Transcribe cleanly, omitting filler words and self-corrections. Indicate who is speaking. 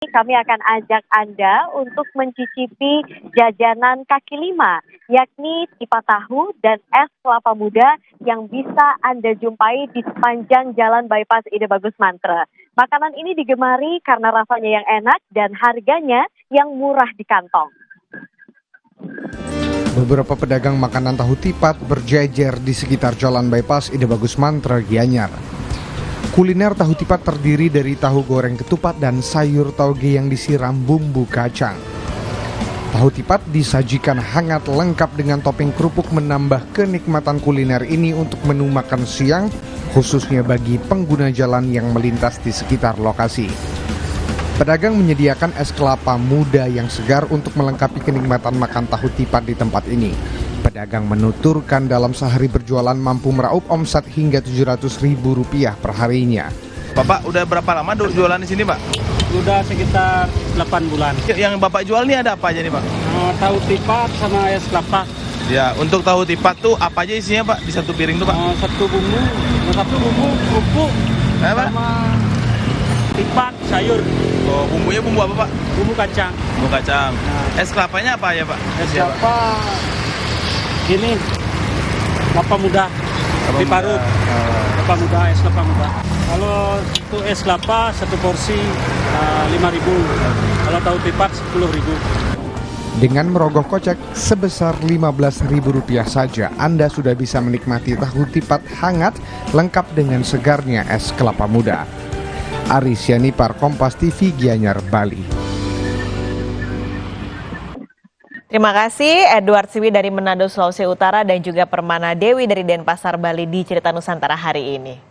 Speaker 1: Kami akan ajak Anda untuk mencicipi jajanan kaki lima, yakni tipat tahu dan es kelapa muda yang bisa Anda jumpai di sepanjang Jalan Bypass Ide Bagus Mantre. Makanan ini digemari karena rasanya yang enak dan harganya yang murah di kantong.
Speaker 2: Beberapa pedagang makanan tahu tipat berjejer di sekitar Jalan Bypass Ide Bagus Mantre, Gianyar. Kuliner tahu tipat terdiri dari tahu goreng ketupat dan sayur tauge yang disiram bumbu kacang. Tahu tipat disajikan hangat lengkap dengan topping kerupuk menambah kenikmatan kuliner ini untuk menu makan siang, khususnya bagi pengguna jalan yang melintas di sekitar lokasi. Pedagang menyediakan es kelapa muda yang segar untuk melengkapi kenikmatan makan tahu tipat di tempat ini. Pedagang menuturkan dalam sehari berjualan mampu meraup omset hingga Rp700.000 per harinya.
Speaker 3: Bapak udah berapa lama jualan di sini, Pak?
Speaker 4: Udah sekitar 8 bulan.
Speaker 3: Yang Bapak jual ini ada apa aja nih, Pak?
Speaker 4: Tahu tipat sama es kelapa.
Speaker 3: Ya, untuk tahu tipat tuh apa aja isinya, Pak? Di satu piring tuh, Pak?
Speaker 4: Satu bumbu kerupuk sama tipat sayur.
Speaker 3: Oh, bumbunya bumbu apa, Pak?
Speaker 4: Bumbu kacang.
Speaker 3: Bumbu kacang. Es kelapanya apa ya, Pak?
Speaker 4: Es kelapa ini kelapa muda. Diparut. Kelapa muda, es kelapa muda. Kalau itu es kelapa satu porsi 5.000. Kalau tahu tipat 10.000.
Speaker 2: Dengan merogoh kocek sebesar Rp15.000 saja, Anda sudah bisa menikmati tahu tipat hangat lengkap dengan segarnya es kelapa muda. Aris Yanipar, Kompas TV, Gianyar, Bali.
Speaker 5: Terima kasih Edward Siwi dari Manado, Sulawesi Utara dan juga Permana Dewi dari Denpasar, Bali di Cerita Nusantara hari ini.